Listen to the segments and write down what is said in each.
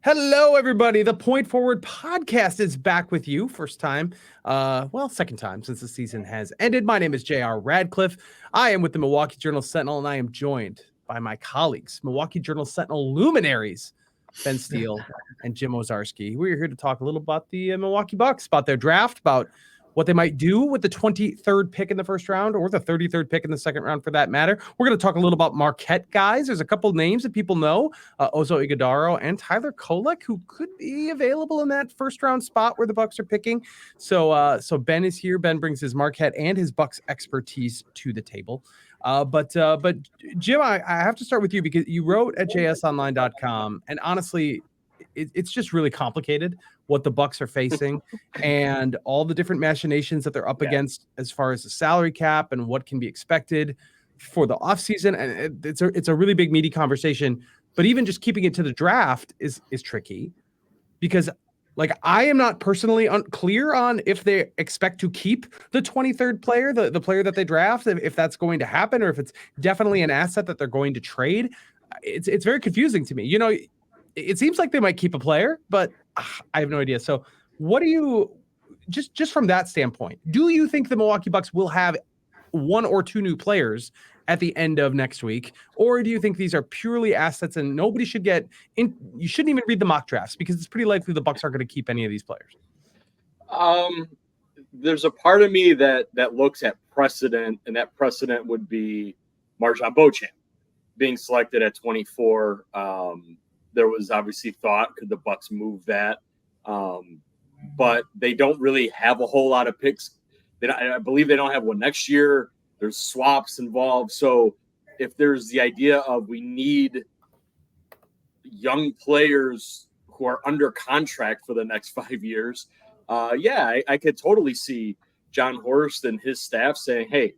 Hello, everybody. The Point Forward podcast is back with you. First time, second time since the season has ended. My name is JR Radcliffe. I am with the Milwaukee Journal Sentinel, and I am joined by my colleagues, Milwaukee Journal Sentinel luminaries, Ben Steele and Jim Owczarski. We're here to talk a little about the Milwaukee Bucks, about their draft, about what they might do with the 23rd pick in the first round or the 33rd pick in the second round for that matter. We're going to talk a little about Marquette guys. There's a couple of names that people know, Ozo Ighodaro and Tyler Kolek, who could be available in that first round spot where the Bucks are picking. So Ben is here. Ben brings his Marquette and his Bucks expertise to the table. But Jim, I have to start with you because you wrote at jsonline.com, and honestly, it's just really complicated what the Bucks are facing and all the different machinations that they're up against as far as the salary cap and what can be expected for the offseason. And it's a really big, meaty conversation. But even just keeping it to the draft is tricky because, like, I am not personally clear on if they expect to keep the 23rd player, the player that they draft, if that's going to happen or if it's definitely an asset that they're going to trade. It's very confusing to me. You know, it seems like they might keep a player, but I have no idea. So what do you, just from that standpoint, do you think the Milwaukee Bucks will have one or two new players at the end of next week? Or do you think these are purely assets and nobody should get in? You shouldn't even read the mock drafts because it's pretty likely the Bucks aren't going to keep any of these players. There's a part of me that looks at precedent, and that precedent would be Marjon Beauchamp being selected at 24. There was obviously thought, could the Bucks move that? But they don't really have a whole lot of picks. I believe they don't have one next year. There's swaps involved. So if there's the idea of we need young players who are under contract for the next 5 years, I could totally see John Horst and his staff saying, hey,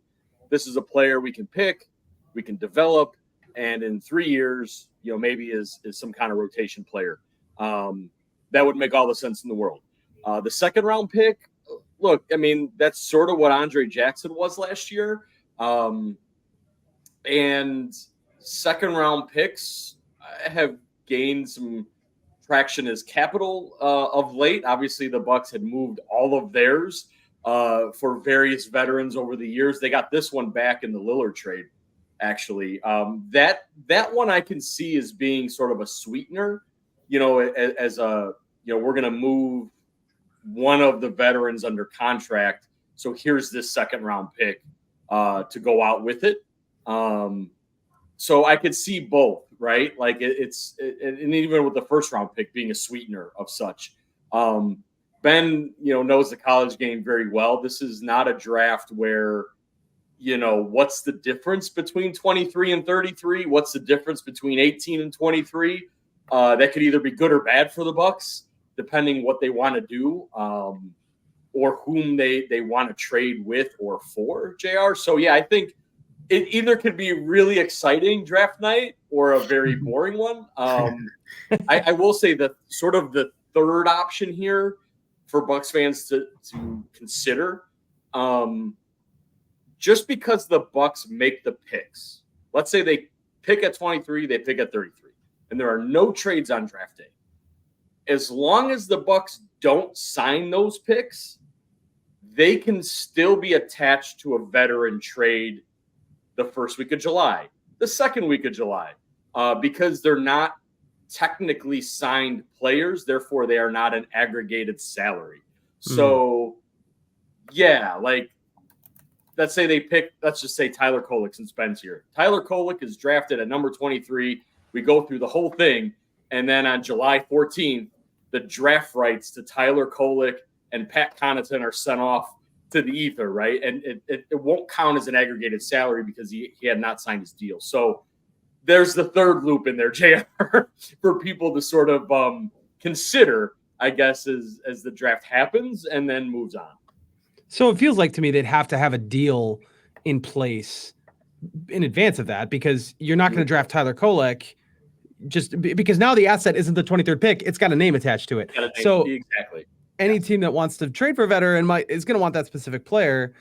this is a player we can pick, we can develop, and in 3 years, you know, maybe is some kind of rotation player. That would make all the sense in the world. The second round pick, look, I mean, that's sort of what Andre Jackson was last year. And second round picks have gained some traction as capital of late. Obviously, the Bucks had moved all of theirs for various veterans over the years. They got this one back in the Lillard trade. Actually, that one I can see as being sort of a sweetener, you know, as a, you know, we're going to move one of the veterans under contract. So here's this second round pick to go out with it. So I could see both, right? Like and even with the first round pick being a sweetener of such. Ben, you know, knows the college game very well. This is not a draft where, you know, what's the difference between 23 and 33? What's the difference between 18 and 23? That could either be good or bad for the Bucks, depending what they want to do, or whom they want to trade with or for, JR. So, yeah, I think it either could be really exciting draft night or a very boring one. I will say that sort of the third option here for Bucks fans to consider, just because the Bucks make the picks, let's say they pick at 23, they pick at 33, and there are no trades on draft day. As long as the Bucks don't sign those picks, they can still be attached to a veteran trade the first week of July, the second week of July, because they're not technically signed players. Therefore, they are not an aggregated salary. So, yeah, like, let's say they pick, let's just say Tyler Kolek since Ben's here. Tyler Kolek is drafted at number 23. We go through the whole thing. And then on July 14th, the draft rights to Tyler Kolek and Pat Connaughton are sent off to the ether, right? And it won't count as an aggregated salary because he had not signed his deal. So there's the third loop in there, JR, for people to sort of consider, I guess, as the draft happens and then moves on. So it feels like to me they'd have to have a deal in place in advance of that because you're not going to draft Tyler Kolek just because now the asset isn't the 23rd pick. It's got a name attached to it. So exactly. Any team that wants to trade for a veteran is going to want that specific player.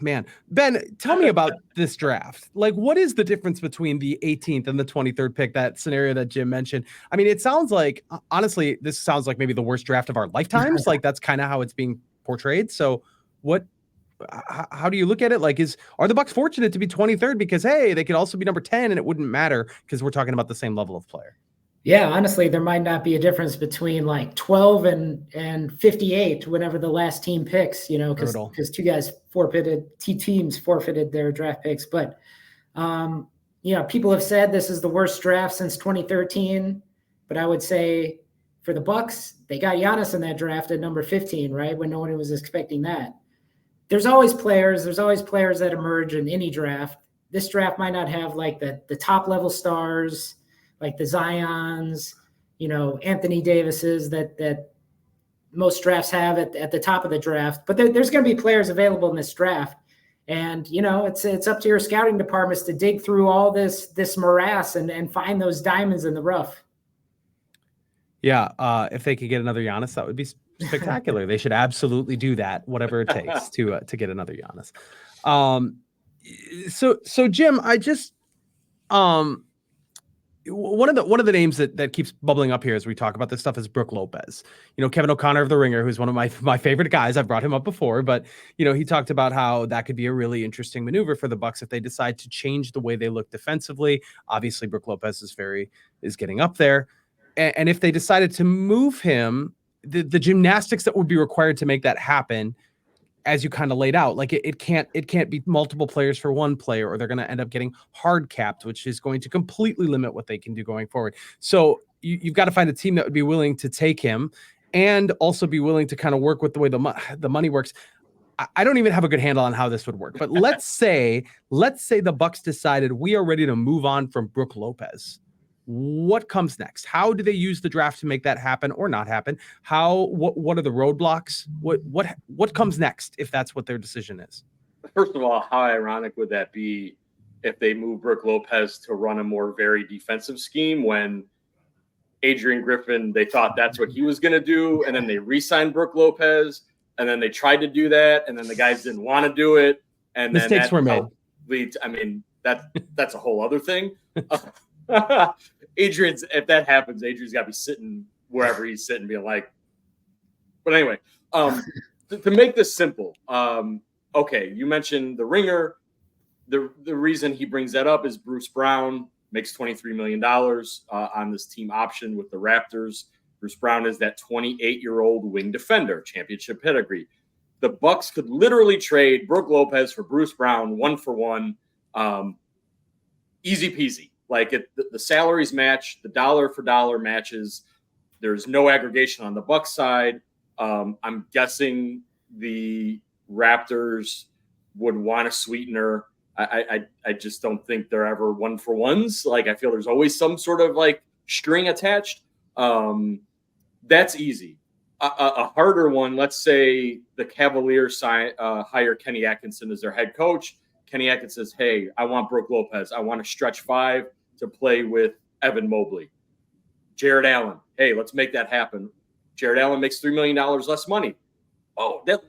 man, Ben, tell me about this draft. Like, what is the difference between the 18th and the 23rd pick, that scenario that Jim mentioned? I mean, it sounds like, honestly, this sounds like maybe the worst draft of our lifetimes. Like, that's kind of how it's being portrayed. So how do you look at it? Like, are the Bucks fortunate to be 23rd because, hey, they could also be number 10 and it wouldn't matter because we're talking about the same level of player? Yeah, honestly, there might not be a difference between like 12 and 58 whenever the last team picks, because two teams forfeited their draft picks. But, people have said this is the worst draft since 2013. But I would say for the Bucks, they got Giannis in that draft at number 15, right? When no one was expecting that. There's always players that emerge in any draft. This draft might not have like the top level stars, like the Zions, Anthony Davises that most drafts have at the top of the draft. But there's going to be players available in this draft. And, it's up to your scouting departments to dig through all this morass and find those diamonds in the rough. Yeah, if they could get another Giannis, that would be spectacular. They should absolutely do that, whatever it takes to get another Giannis. So Jim, I just one of the names that keeps bubbling up here as we talk about this stuff is Brook Lopez. Kevin O'Connor of The Ringer, who's one of my favorite guys. I've brought him up before, but he talked about how that could be a really interesting maneuver for the Bucks if they decide to change the way they look defensively. Obviously, Brook Lopez is getting up there, and if they decided to move him, the gymnastics that would be required to make that happen, as you kind of laid out, like it can't be multiple players for one player, or they're going to end up getting hard capped, which is going to completely limit what they can do going forward. So you've got to find a team that would be willing to take him and also be willing to kind of work with the way the money works. I don't even have a good handle on how this would work, but let's say the Bucks decided we are ready to move on from Brook Lopez. What comes next? How do they use the draft to make that happen or not happen? What are the roadblocks? What comes next if that's what their decision is? First of all, how ironic would that be if they move Brook Lopez to run a more very defensive scheme when Adrian Griffin, they thought that's what he was going to do, and then they re-signed Brook Lopez, and then they tried to do that, and then the guys didn't want to do it, and mistakes were made. That's a whole other thing. If that happens, Adrian's got to be sitting wherever he's sitting, being like. But anyway, to make this simple, okay, you mentioned The Ringer. The reason he brings that up is Bruce Brown makes $23 million on this team option with the Raptors. Bruce Brown is that 28-year-old wing defender, championship pedigree. The Bucks could literally trade Brook Lopez for Bruce Brown 1-for-1, easy peasy. Like the salaries match, the dollar for dollar matches. There's no aggregation on the Bucks side. I'm guessing the Raptors would want a sweetener. I just don't think they're ever 1-for-1s. Like, I feel there's always some sort of like string attached. That's easy. A harder one, let's say the Cavaliers hire Kenny Atkinson as their head coach. Kenny Atkinson says, hey, I want Brook Lopez. I want a stretch five to play with Evan Mobley. Jared Allen, hey, let's make that happen. Jared Allen makes $3 million less money. Oh, that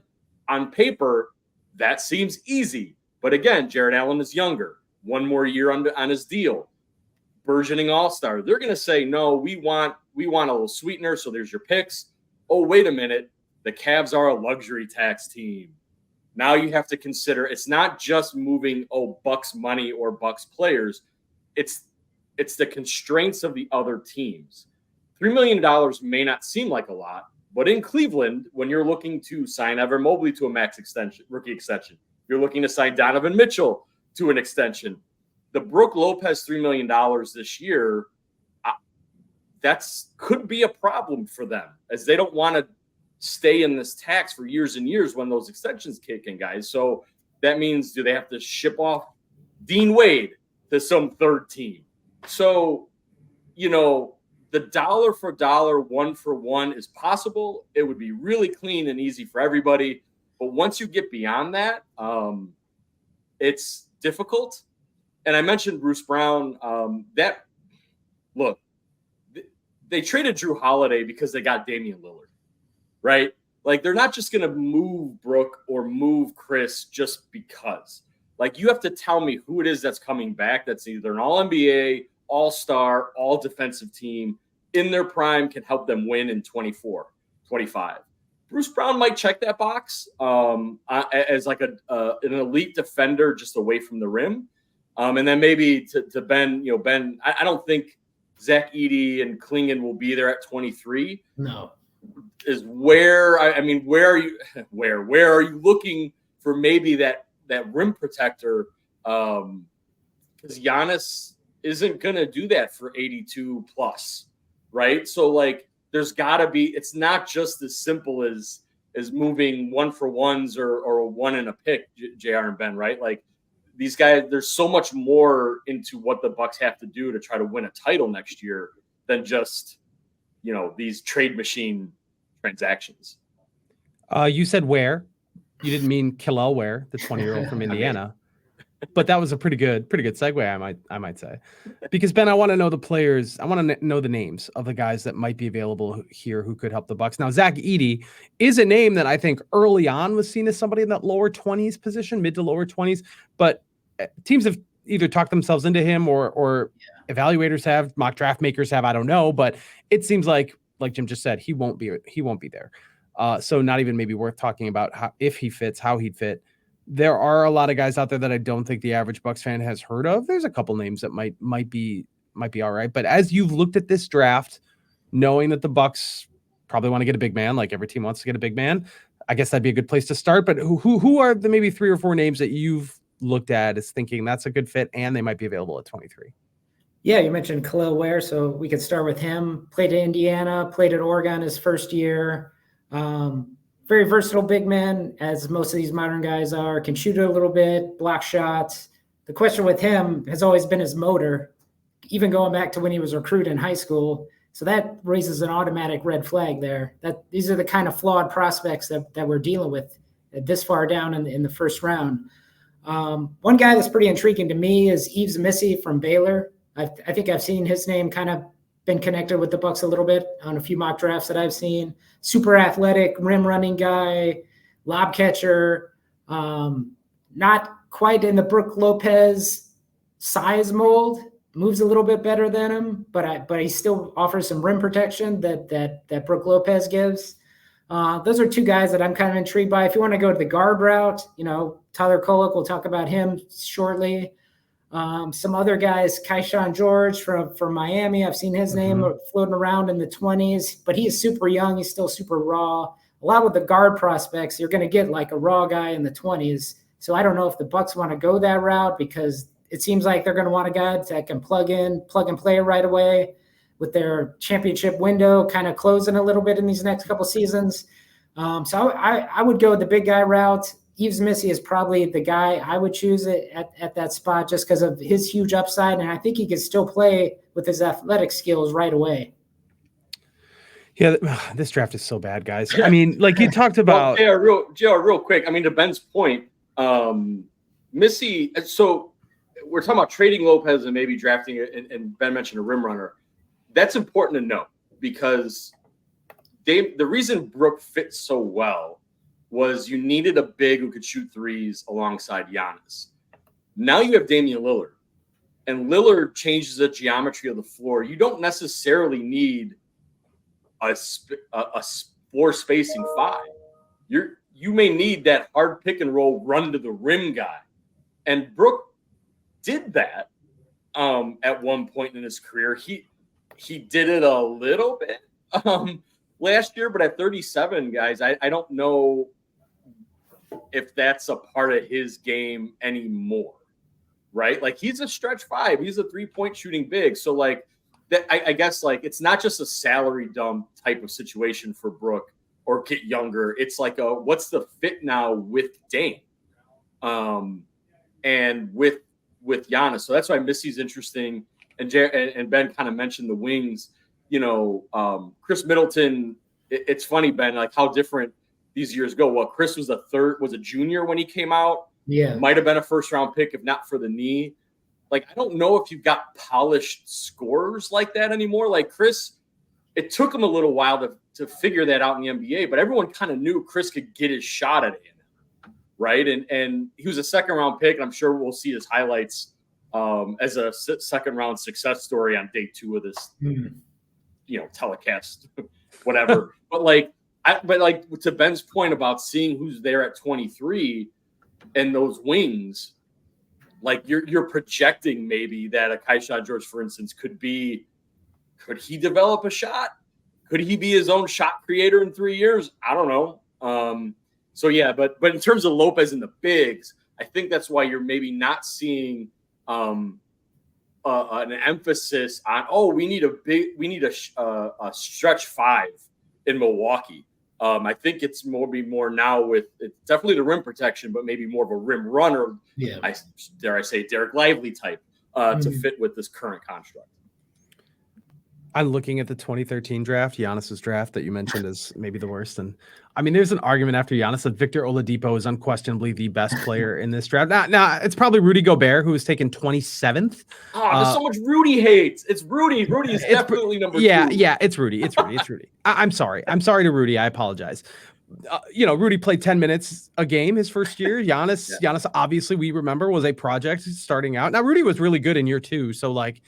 on paper, that seems easy. But again, Jared Allen is younger. One more year on his deal. Burgeoning all-star. They're going to say, no, we want a little sweetener, so there's your picks. Oh, wait a minute. The Cavs are a luxury tax team. Now you have to consider it's not just moving, Bucks money or Bucks players. It's the constraints of the other teams. $3 million may not seem like a lot, but in Cleveland, when you're looking to sign Evan Mobley to a max extension, rookie extension, you're looking to sign Donovan Mitchell to an extension. The Brook Lopez $3 million this year, could be a problem for them, as they don't want to stay in this tax for years and years when those extensions kick in, guys. So that means, do they have to ship off Dean Wade to some third team? So, the dollar for dollar, 1-for-1 is possible. It would be really clean and easy for everybody. But once you get beyond that, it's difficult. And I mentioned Bruce Brown. They traded Drew Holiday because they got Damian Lillard, right? Like, they're not just going to move Brook or move Chris just because. Like, you have to tell me who it is that's coming back that's either an all-NBA, all-star, all-defensive team in their prime can help them win in 24, 25. Bruce Brown might check that box as like an elite defender just away from the rim. And then maybe to Ben, Ben, I don't think Zach Edey and Klingon will be there at 23. No. Is where, where are you looking for maybe that rim protector? Because Giannis isn't going to do that for 82 plus, right? So, like, there's got to be – it's not just as simple as moving 1-for-1s or one in a pick, JR and Ben, right? Like, these guys – there's so much more into what the Bucks have to do to try to win a title next year than just, these trade machine transactions. You said Ware. You didn't mean Killel Ware, the 20-year-old from Indiana. But that was a pretty good segue, I might say. Because, Ben, I want to know the players. I want to know the names of the guys that might be available here who could help the Bucks. Now, Zach Edey is a name that I think early on was seen as somebody in that lower 20s position, mid to lower 20s. But teams have either talked themselves into him or evaluators have, mock draft makers have, I don't know. But it seems like Jim just said, he won't be there. So not even maybe worth talking about if he fits, how he'd fit. There are a lot of guys out there that I don't think the average Bucks fan has heard of. There's a couple names that might be all right. But as you've looked at this draft, knowing that the Bucks probably want to get a big man, like every team wants to get a big man, I guess that'd be a good place to start. But who are the maybe 3 or 4 names that you've looked at as thinking that's a good fit and they might be available at 23? Yeah, you mentioned Khalil Ware, so we could start with him. Played at Indiana, played at Oregon his first year. Very versatile big man, as most of these modern guys are. Can shoot it a little bit, block shots. The question with him has always been his motor, even going back to when he was recruited in high school. So that raises an automatic red flag there. These are the kind of flawed prospects that we're dealing with this far down in the first round. One guy that's pretty intriguing to me is Yves Missy from Baylor. I think I've seen his name kind of been connected with the Bucks a little bit on a few mock drafts that I've seen. Super athletic, rim running guy, lob catcher. Not quite in the Brook Lopez size mold. Moves a little bit better than him, but he still offers some rim protection that Brook Lopez gives. Those are 2 guys that I'm kind of intrigued by. If you want to go to the guard route, Tyler Kolek, we'll talk about him shortly. Some other guys, Keyshawn George from Miami. I've seen his name floating around in the 20s, but he is super young. He's still super raw. A lot with the guard prospects, you're going to get like a raw guy in the 20s. So I don't know if the Bucks want to go that route because it seems like they're going to want a guy that can plug and play right away with their championship window kind of closing a little bit in these next couple seasons. So I would go the big guy route. Yves Missy is probably the guy I would choose at that spot just because of his huge upside, and I think he can still play with his athletic skills right away. Yeah, this draft is so bad, guys. I mean, like you talked about. Well, JR, real quick. I mean, to Ben's point, Missy. So we're talking about trading Lopez and maybe drafting it, and Ben mentioned a rim runner. That's important to know because the reason Brook fits so well was you needed a big who could shoot threes alongside Giannis. Now you have Damian Lillard, and Lillard changes the geometry of the floor. You don't necessarily need a floor spacing 5. You may need that hard pick and roll run to the rim guy, and Brook did that at one point in his career. He did it a little bit last year, but at 37, guys, I don't know if that's a part of his game anymore, right? Like, he's a stretch 5. He's a 3-point shooting big. So, like, that, I guess, like, it's not just a salary dump type of situation for Brook or get younger. It's like what's the fit now with Dame and with Giannis. So that's why Missy's interesting. And Ben kind of mentioned the wings. Chris Middleton, it's funny, Ben, like how different these years go. Well, Chris was a junior when he came out. Yeah. Might have been a first-round pick if not for the knee. Like, I don't know if you've got polished scorers like that anymore. Like, Chris it took him a little while to figure that out in the NBA, but everyone kind of knew Chris could get his shot at it, right? And he was a second-round pick, and I'm sure we'll see his highlights as a second-round success story on day 2 of this, telecast, whatever. But to Ben's point about seeing who's there at 23 and those wings, like you're projecting maybe that a Kaisha George, for instance, could he develop a shot? Could he be his own shot creator in 3 years? I don't know. But in terms of Lopez and the bigs, I think that's why you're maybe not seeing an emphasis on, we need a stretch 5 in Milwaukee. I think it's more now with it's definitely the rim protection, but maybe more of a rim runner. Yeah. Dare I say Derek Lively type to fit with this current construct. I'm looking at the 2013 draft, Giannis's draft that you mentioned is maybe the worst. And I mean, there's an argument after Giannis that Victor Oladipo is unquestionably the best player in this draft. Now it's probably Rudy Gobert, who was taken 27th. Oh, there's so much Rudy hate. It's Rudy. Rudy is definitely number 2. Yeah, it's Rudy. I'm sorry. I'm sorry to Rudy. I apologize. Rudy played 10 minutes a game his first year. Giannis, obviously, we remember, was a project starting out. Now, Rudy was really good in year 2. So, like,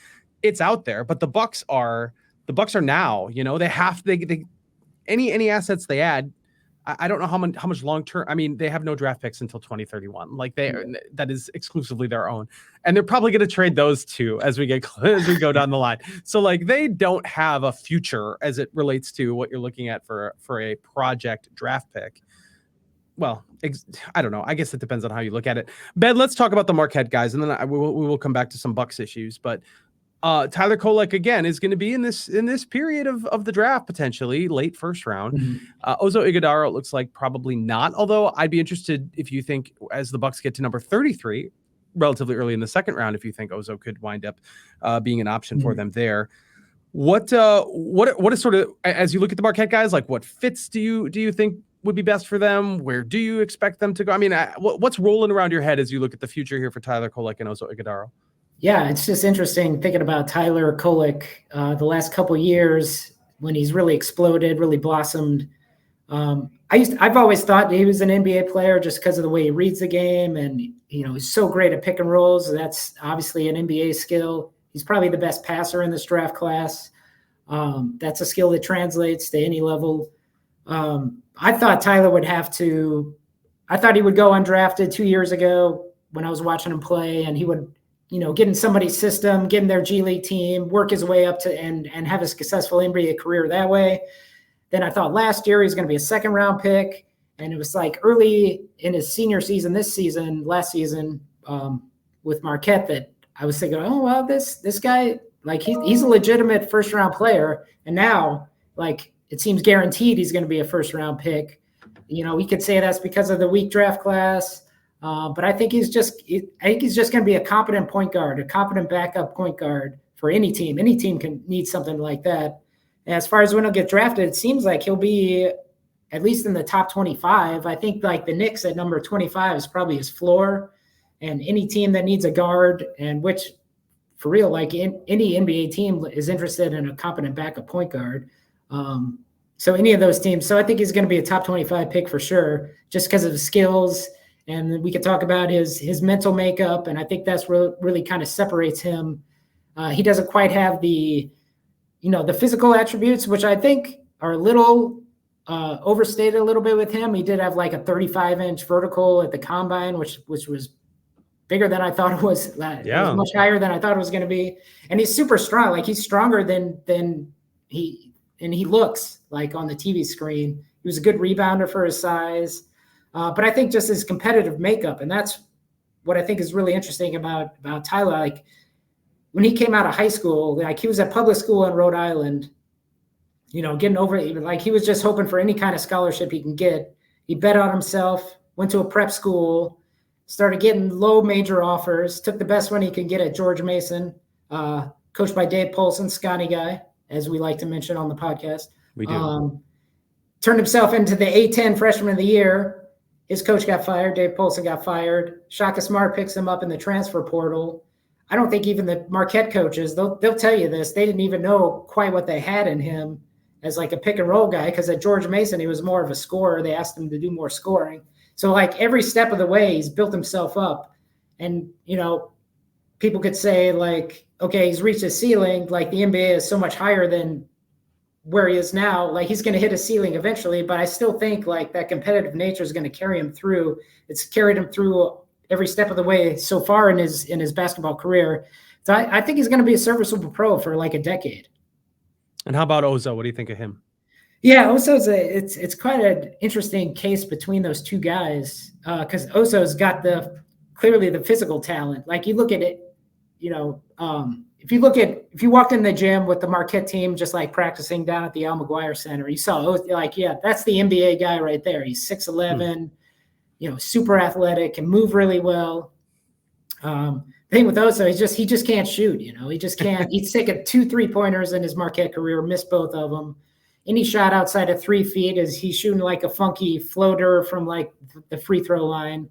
it's out there, but the Bucks are now, they have any assets they add. I don't know how much long-term, I mean, they have no draft picks until 2031. Like that is exclusively their own. And they're probably going to trade those too as we go down the line. So like they don't have a future as it relates to what you're looking at for a project draft pick. Well, I don't know. I guess it depends on how you look at it. Ben, let's talk about the Marquette guys, and then we will come back to some Bucks issues. But Tyler Kolek again is going to be in this period of the draft, potentially late first round. Ozo Ighodaro, it looks like probably not. Although I'd be interested if you think as the Bucks get to number 33, relatively early in the second round, if you think Ozo could wind up being an option for them there. What is sort of, as you look at the Marquette guys, like what fits do you think would be best for them? Where do you expect them to go? I mean, what's rolling around your head as you look at the future here for Tyler Kolek and Ozo Ighodaro? Yeah, it's just interesting thinking about Tyler Kolek the last couple of years when he's really exploded, really blossomed. I've always thought he was an NBA player just because of the way he reads the game, and he's so great at pick and rolls. That's obviously an NBA skill. He's probably the best passer in this draft class. That's a skill that translates to any level. I thought Tyler would I thought he would go undrafted 2 years ago when I was watching him play, and he would get in somebody's system, get in their G League team, work his way up to and have a successful NBA career that way. Then I thought last year he was going to be a second round pick. And it was like early in his senior season, last season with Marquette, that I was thinking, oh, well, this guy, like he's a legitimate first round player. And now like it seems guaranteed he's going to be a first round pick. We could say that's because of the weak draft class. But I think he's just going to be a competent point guard, a competent backup point guard for any team. Any team can need something like that. And as far as when he'll get drafted, it seems like he'll be at least in the top 25. I think like the Knicks at number 25 is probably his floor. And any team that needs a guard, and which for real, like any NBA team is interested in a competent backup point guard. So any of those teams. So I think he's going to be a top 25 pick for sure, just because of his skills. And we could talk about his mental makeup, and I think that's really kind of separates him. He doesn't quite have the physical attributes, which I think are a little overstated a little bit with him. He did have like a 35-inch vertical at the combine, which was bigger than I thought it was. It was much higher than I thought it was going to be. And he's super strong. Like he's stronger than he looks like on the TV screen. He was a good rebounder for his size. But I think just his competitive makeup, and that's what I think is really interesting about Tyler. Like when he came out of high school, like he was at public school in Rhode Island, getting over it. Like he was just hoping for any kind of scholarship he can get. He bet on himself, went to a prep school, started getting low major offers, took the best one he could get at George Mason, coached by Dave Paulson, Scotty guy, as we like to mention on the podcast. We do. Turned himself into the A-10 freshman of the year. His coach got fired. Dave Paulson got fired. Shaka Smart picks him up in the transfer portal. I don't think even the Marquette coaches, they'll tell you this. They didn't even know quite what they had in him. as like a pick and roll guy, because at George Mason, he was more of a scorer. They asked him to do more scoring. So like every step of the way, he's built himself up. And, people could say like, okay, he's reached his ceiling. Like the NBA is so much higher than where he is now. Like he's going to hit a ceiling eventually, but I still think like that competitive nature is going to carry him through. It's carried him through every step of the way so far in his basketball career. So I think he's going to be a serviceable pro for like a decade. And how about Ozo? What do you think of him? Yeah, Ozo's it's quite an interesting case between those two guys because Ozo's got clearly the physical talent. Like you look at it, if you walked in the gym with the Marquette team just like practicing down at the Al McGuire Center, you saw that's the NBA guy right there. He's 6'11", super athletic, can move really well. The thing with Ozo, he just can't shoot. He just can't. He's taken 2 3-pointers in his Marquette career, missed both of them. Any shot outside of 3 feet he's shooting like a funky floater from like the free throw line.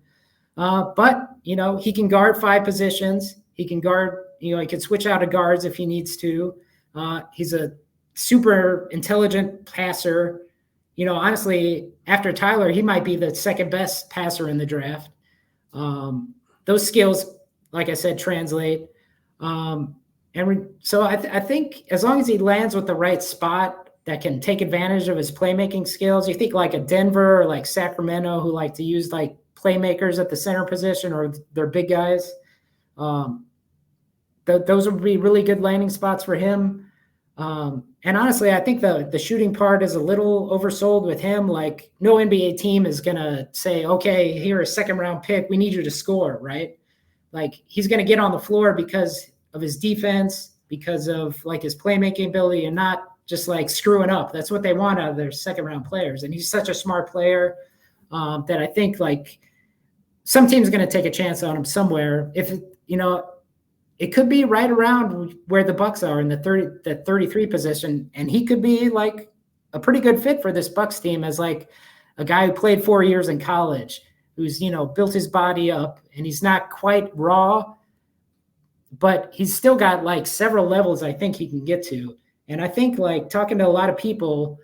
But he can guard 5 positions. He can guard. He can switch out of guards if he needs to. He's a super intelligent passer. Honestly, after Tyler, he might be the second best passer in the draft. Those skills, like I said, translate. So I think as long as he lands with the right spot that can take advantage of his playmaking skills, you think like a Denver or like Sacramento who like to use like playmakers at the center position or their big guys. Those would be really good landing spots for him. And honestly, I think the shooting part is a little oversold with him. Like no NBA team is going to say, okay, here a 2nd-round pick. We need you to score, right? Like he's going to get on the floor because of his defense, because of like his playmaking ability and not just like screwing up. That's what they want out of their 2nd-round players. And he's such a smart player that I think like some team's going to take a chance on him somewhere. If, it could be right around where the Bucks are in the 33 position. And he could be like a pretty good fit for this Bucks team as like a guy who played 4 years in college, who's, built his body up and he's not quite raw, but he's still got like several levels I think he can get to. And I think like talking to a lot of people,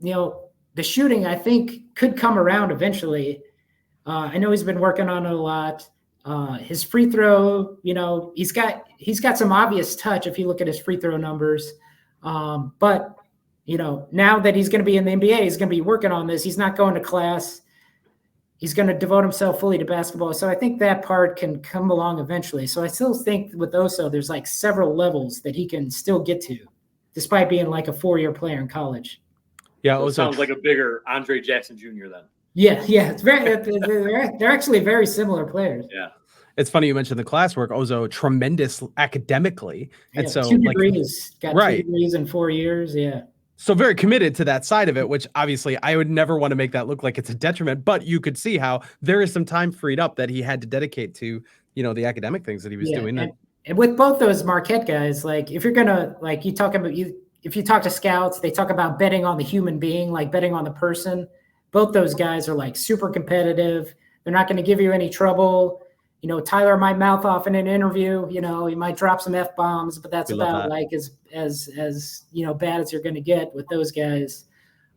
the shooting I think could come around eventually. I know he's been working on it a lot. His free throw, he's got some obvious touch if you look at his free throw numbers. But now that he's going to be in the NBA, he's going to be working on this. He's not going to class. He's going to devote himself fully to basketball. So I think that part can come along eventually. So I still think with Oso, there's like several levels that he can still get to, despite being like a 4-year player in college. Yeah, it sounds like a bigger Andre Jackson Jr. then. Yeah, it's they're actually very similar players. Yeah. It's funny you mentioned the classwork. Ozo tremendous academically, and so 2 degrees, got 2 degrees in 4 years. Yeah. So very committed to that side of it, which obviously I would never want to make that look like it's a detriment, but you could see how there is some time freed up that he had to dedicate to, the academic things that he was doing. And with both those Marquette guys, like if you're going to, like if you talk to scouts, they talk about betting on the human being, like betting on the person. Both those guys are like super competitive. They're not going to give you any trouble. Tyler might mouth off in an interview, he might drop some F-bombs, but that's about like as bad as you're going to get with those guys.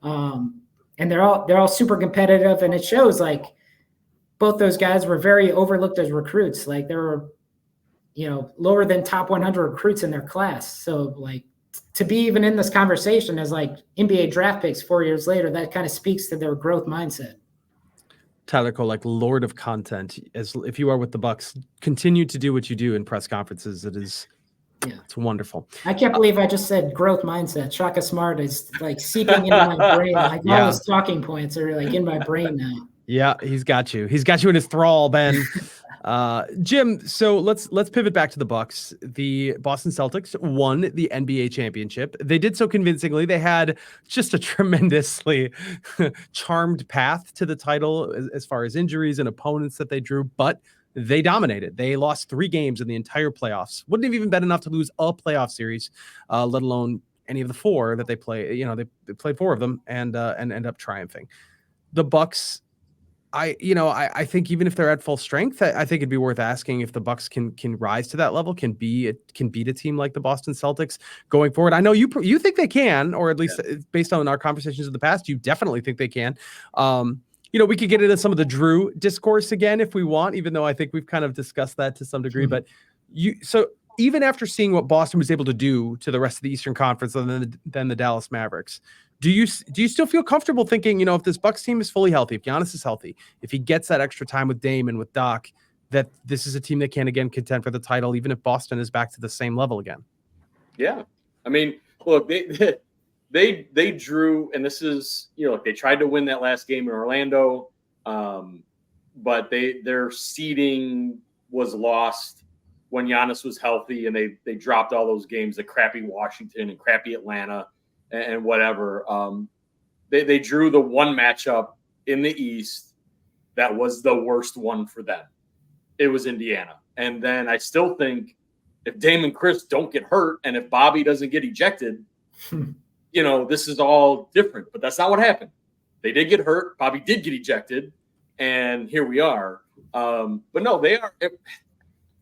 And they're all super competitive, and it shows like both those guys were very overlooked as recruits. Like they were, lower than top 100 recruits in their class. So like to be even in this conversation as like NBA draft picks 4 years later, that kind of speaks to their growth mindset. Tyler Cole, like Lord of Content, as if you are with the Bucks, continue to do what you do in press conferences. It's wonderful. I can't believe I just said growth mindset. Shaka Smart is like seeping into my brain. Like all his talking points are like in my brain now. Yeah, he's got you. He's got you in his thrall, Ben. Jim, so let's pivot back to the Bucks. The Boston Celtics won the NBA championship. They did so convincingly. They had just a tremendously charmed path to the title as far as injuries and opponents that they drew, but they dominated. They lost 3 games in the entire playoffs. Wouldn't have even been enough to lose a playoff series, let alone any of the 4 that they play. They played 4 of them and end up triumphing. The Bucks I think even if they're at full strength, I think it'd be worth asking if the Bucks can rise to that level, can beat a team like the Boston Celtics going forward. I know you think they can, or at least based on our conversations in the past, you definitely think they can. We could get into some of the Drew discourse again if we want, even though I think we've kind of discussed that to some degree. But so even after seeing what Boston was able to do to the rest of the Eastern Conference and then the Dallas Mavericks, do you still feel comfortable thinking, if this Bucks team is fully healthy, if Giannis is healthy, if he gets that extra time with Dame and with Doc, that this is a team that can again contend for the title, even if Boston is back to the same level again? Yeah. I mean, look, they drew, and this is, they tried to win that last game in Orlando, but their seeding was lost when Giannis was healthy, and they dropped all those games, the crappy Washington and crappy Atlanta and whatever. They drew the one matchup in the East that was the worst one for them. It was Indiana. And then I still think if Dame and Chris don't get hurt and if Bobby doesn't get ejected, this is all different. But that's not what happened. They did get hurt. Bobby did get ejected. And here we are. But no, they are.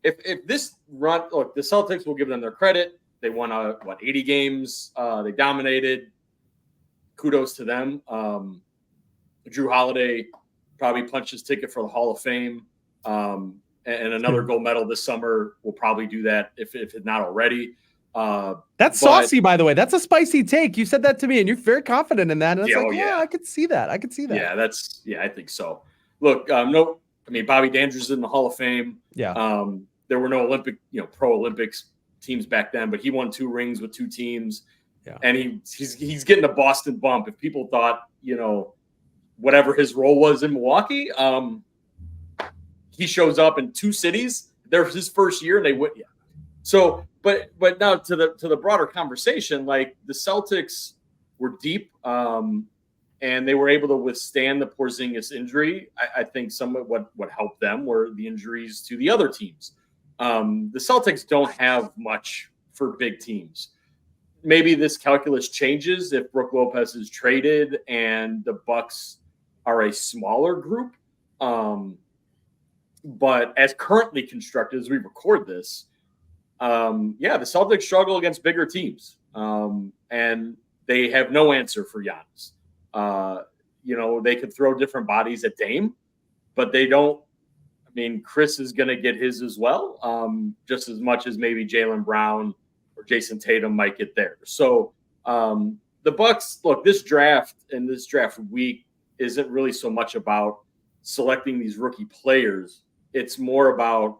If this run, look, the Celtics will give them their credit. They won 80 games. They dominated. Kudos to them. Drew Holiday probably punched his ticket for the Hall of Fame. And another gold medal this summer will probably do that if it's not already. That's saucy, by the way. That's a spicy take. You said that to me, and you're very confident in that. And I could see that. I could see that. Yeah, I think so. Look, Bobby Dandridge in the Hall of Fame. Yeah. There were no Olympic, pro Olympics teams back then, but he won 2 rings with 2 teams. Yeah. And he's getting a Boston bump. If people thought, whatever his role was in Milwaukee, he shows up in 2 cities. There's his first year and they win. Yeah. So, but now to the broader conversation, like the Celtics were deep, and they were able to withstand the Porzingis injury. I think some of what helped them were the injuries to the other teams. The Celtics don't have much for big teams. Maybe this calculus changes if Brook Lopez is traded and the Bucks are a smaller group. But as currently constructed, as we record this, the Celtics struggle against bigger teams. And they have no answer for Giannis. They could throw different bodies at Dame, but they don't. Chris is going to get his as well, just as much as maybe Jaylen Brown or Jason Tatum might get theirs. So the Bucks, look, this draft and this draft week isn't really so much about selecting these rookie players. It's more about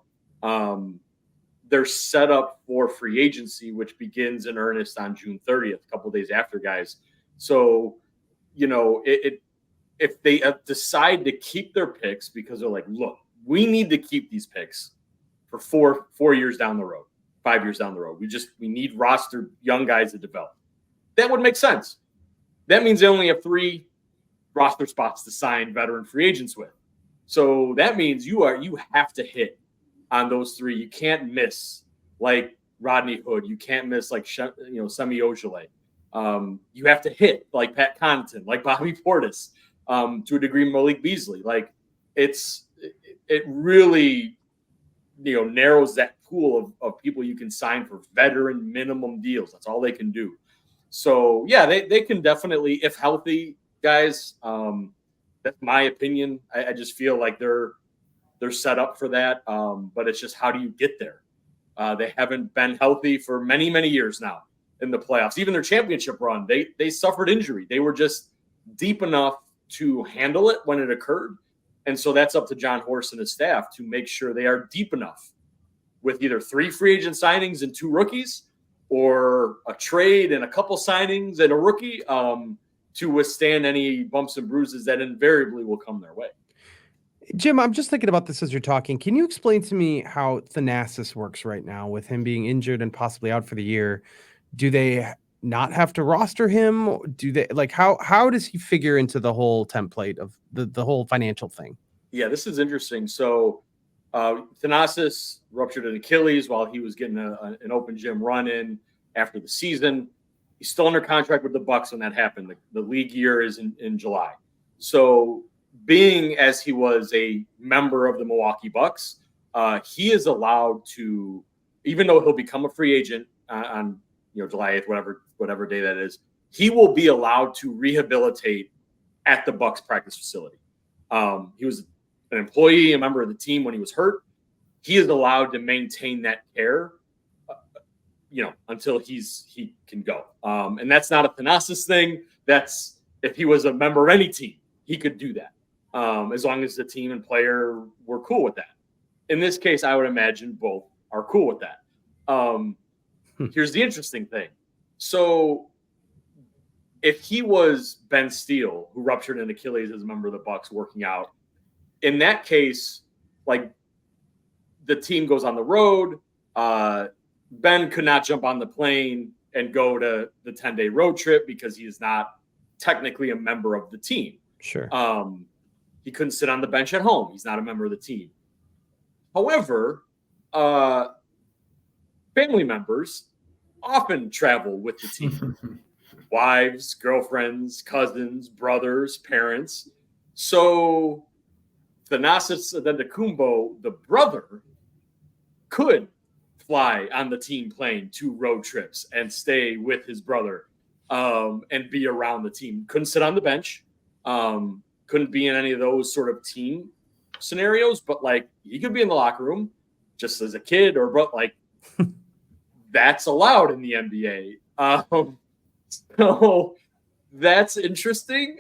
their setup for free agency, which begins in earnest on June 30th, a couple of days after, guys. So, if they decide to keep their picks because they're like, look, we need to keep these picks for 4 years down the road, 5 years down the road. We need roster young guys to develop. That would make sense. That means they only have 3 roster spots to sign veteran free agents with. So that means you have to hit on those 3. You can't miss like Rodney Hood. You can't miss like Semi Ojeleye. You have to hit like Pat Connaughton, like Bobby Portis, to a degree Malik Beasley. Like it really narrows that pool of people you can sign for veteran minimum deals. That's all they can do. So yeah, they can definitely, if healthy, guys. That's my opinion. I just feel like they're set up for that. But it's just, how do you get there? They haven't been healthy for many, many years now in the playoffs. Even their championship run, they suffered injury. They were just deep enough to handle it when it occurred. And so that's up to John Horst and his staff to make sure they are deep enough with either 3 free agent signings and 2 rookies, or a trade and a couple signings and a rookie, to withstand any bumps and bruises that invariably will come their way. Jim, I'm just thinking about this as you're talking. Can you explain to me how Thanasis works right now with him being injured and possibly out for the year? Do they not have to roster him? Do they how does he figure into the whole template of the whole financial thing? Yeah, this is interesting. So Thanasis ruptured an Achilles while he was getting an open gym run in after the season. He's still under contract with the Bucks when that happened. The league year is in July. So being as he was a member of the Milwaukee Bucks, he is allowed to, even though he'll become a free agent on July 8th, whatever day that is, he will be allowed to rehabilitate at the Bucks practice facility. He was an employee, a member of the team when he was hurt. He is allowed to maintain that care, until he can go. And that's not a Thanasis thing. That's if he was a member of any team, he could do that, as long as the team and player were cool with that. In this case, I would imagine both are cool with that. Here's the interesting thing. So if he was Ben Steele, who ruptured an Achilles as a member of the Bucks working out, in that case, like the team goes on the road, Ben could not jump on the plane and go to the 10-day road trip because he is not technically a member of the team. Sure. He couldn't sit on the bench at home. He's not a member of the team. However, family members often travel with the team. Wives, girlfriends, cousins, brothers, parents. So Thanasis Antetokounmpo, the brother, could fly on the team plane to road trips and stay with his brother and be around the team. Couldn't sit on the bench. Couldn't be in any of those sort of team scenarios, but like he could be in the locker room just as a kid that's allowed in the NBA. So that's interesting.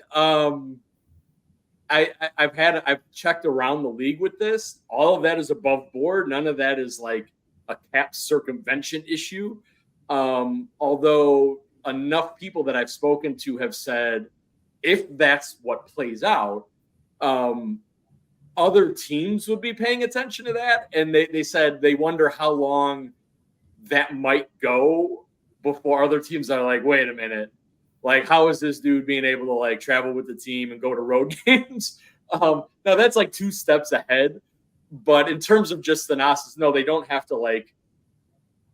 I've checked around the league with this. All of that is above board. None of that is like a cap circumvention issue. Although enough people that I've spoken to have said, if that's what plays out, other teams would be paying attention to that. And they said they wonder how long that might go before other teams are like, wait a minute, like, how is this dude being able to like travel with the team and go to road games? Now that's like 2 steps ahead. But in terms of just Thanasis, no, they don't have to like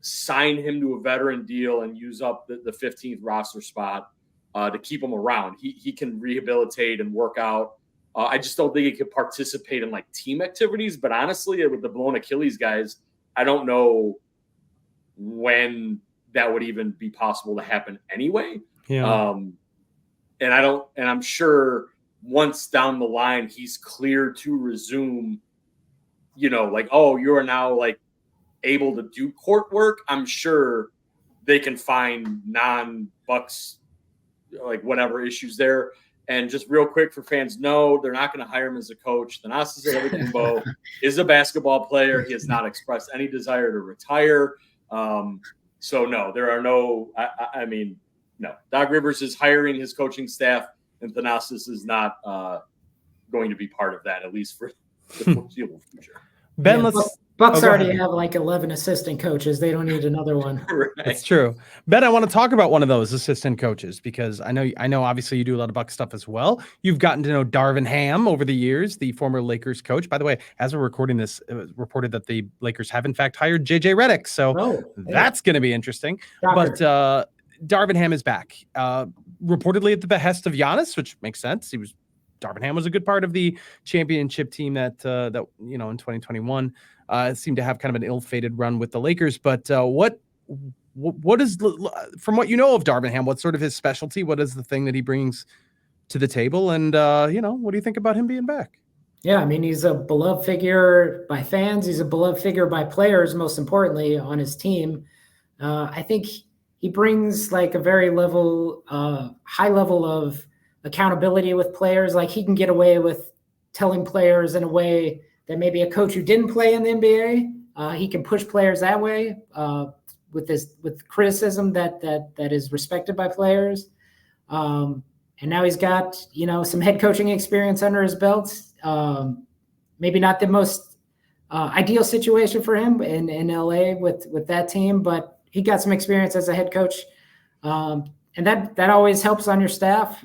sign him to a veteran deal and use up the 15th roster spot to keep him around. He can rehabilitate and work out. I just don't think he could participate in like team activities. But honestly, with the blown Achilles guys, I don't know when that would even be possible to happen anyway. Yeah. And I'm sure once down the line he's cleared to resume, like, oh, you are now like able to do court work. I'm sure they can find non-Bucks, like whatever issues there. And just real quick for fans, no, they're not going to hire him as a coach. Thanasis Antetokounmpo is a basketball player. He has not expressed any desire to retire. So no, there are no, no. Doc Rivers is hiring his coaching staff, and Thanasis is not going to be part of that, at least for the foreseeable future. Ben, Bucks already have like 11 assistant coaches. They don't need another one. Right. It's true. Ben, I want to talk about one of those assistant coaches because I know obviously you do a lot of Bucks stuff as well. You've gotten to know Darvin Ham over the years, the former Lakers coach. By the way, as we're recording this, it was reported that the Lakers have in fact hired JR Radcliffe. So that's going to be interesting. But Darvin Ham is back, reportedly at the behest of Giannis, which makes sense. Darvin Ham was a good part of the championship team that in 2021 seemed to have kind of an ill-fated run with the Lakers. But what is, from what you know of Darvin Ham, what's sort of his specialty? What is the thing that he brings to the table? And what do you think about him being back? Yeah, I mean, he's a beloved figure by fans. He's a beloved figure by players, most importantly, on his team. I think he brings like a very high level of accountability with players. Like he can get away with telling players in a way that maybe a coach who didn't play in the NBA, he can push players that way with criticism that is respected by players. And now he's got, some head coaching experience under his belt. Maybe not the most ideal situation for him in LA with that team, but he got some experience as a head coach. And that always helps on your staff.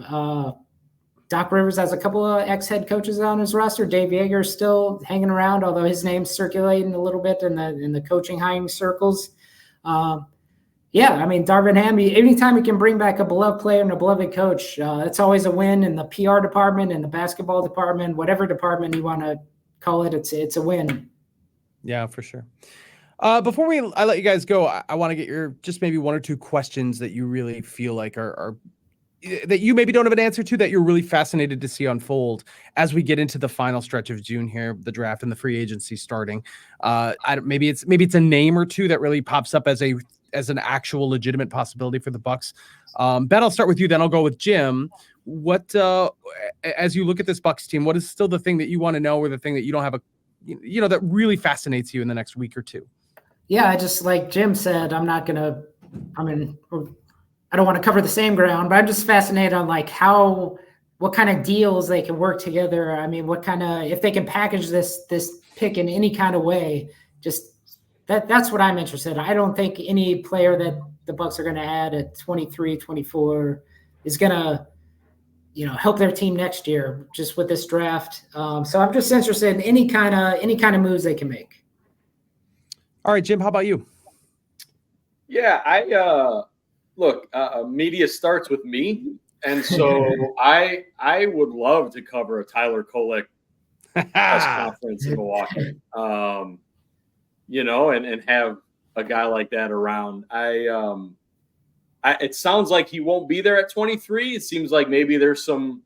Doc Rivers has a couple of ex-head coaches on his roster. Dave Yeager's still hanging around, although his name's circulating a little bit in the coaching hiring circles. Yeah, I mean, Darvin Ham, anytime you can bring back a beloved player and a beloved coach, it's always a win in the PR department, in the basketball department, whatever department you want to call it, it's a win. Yeah, for sure. Before I let you guys go, I want to get your just maybe one or two questions that you really feel like are that you maybe don't have an answer to, that you're really fascinated to see unfold as we get into the final stretch of June here, the draft and the free agency starting. Maybe it's a name or two that really pops up as an actual legitimate possibility for the Bucks. Ben, I'll start with you, then I'll go with Jim. What, as you look at this Bucks team, what is still the thing that you want to know, or the thing that you don't have that really fascinates you in the next week or two? Yeah, I just, like Jim said, I don't want to cover the same ground, but I'm just fascinated on like what kind of deals they can work together. I mean, if they can package this pick in any kind of way, just that's what I'm interested in. I don't think any player that the Bucks are going to add at 23, 24 is going to, help their team next year just with this draft. So I'm just interested in any kind of moves they can make. All right, Jim, how about you? Yeah, look, media starts with me. And so I would love to cover a Tyler Kolek press conference in Milwaukee, and have a guy like that around. It sounds like he won't be there at 23. It seems like maybe there's some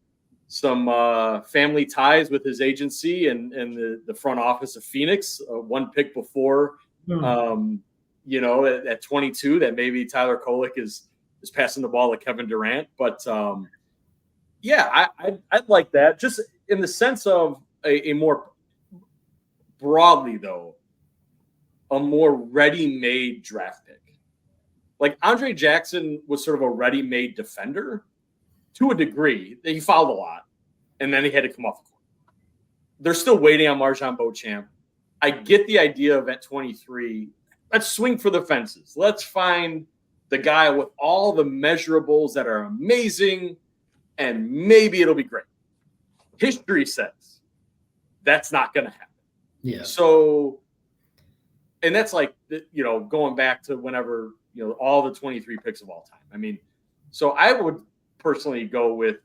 family ties with his agency and the front office of Phoenix, one pick before, at 22, that maybe Tyler Kolek is passing the ball to Kevin Durant. But I'd like that, just in the sense of a more broadly, though, a more ready-made draft pick. Like Andre Jackson was sort of a ready-made defender to a degree. He fouled a lot, and then he had to come off the court. They're still waiting on Marjon Beauchamp. I get the idea of at 23, let's swing for the fences. Let's find the guy with all the measurables that are amazing, and maybe it'll be great. History says that's not going to happen. Yeah. So, and that's like, going back to whenever, all the 23 picks of all time. I mean, so I would personally go with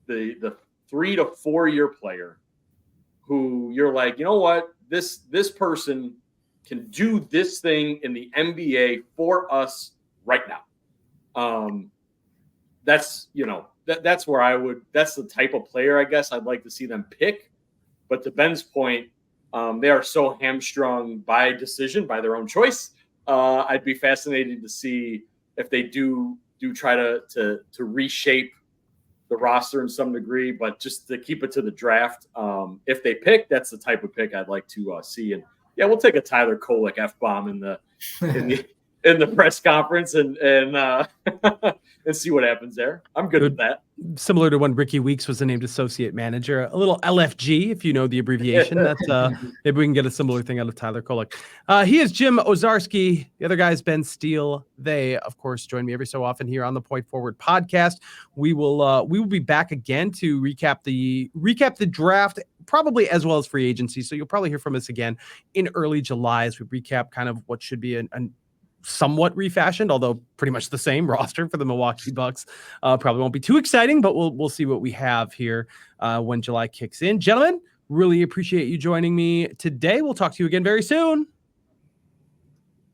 the 3 to 4 year player who you're like, you know what, this person can do this thing in the NBA for us right now. That's where that's the type of player I guess I'd like to see them pick. But to Ben's point, they are so hamstrung by decision, by their own choice. I'd be fascinated to see if they do try to reshape the roster in some degree, but just to keep it to the draft. If they pick, that's the type of pick I'd like to see. And yeah, we'll take a Tyler Kolek F-bomb in the press conference and and see what happens there. I'm good with that. Similar to when Ricky Weeks was named associate manager, a little LFG, if you know the abbreviation. That's maybe we can get a similar thing out of Tyler Kolek. He is Jim Owczarski. The other guy is Ben Steele. They, of course, join me every so often here on the Point Forward podcast. We will be back again to recap the draft, probably as well as free agency. So you'll probably hear from us again in early July as we recap kind of what should be an somewhat refashioned, although pretty much the same roster for the Milwaukee Bucks. Probably won't be too exciting, but we'll see what we have here when July kicks in. Gentlemen, really appreciate you joining me today. We'll talk to you again very soon.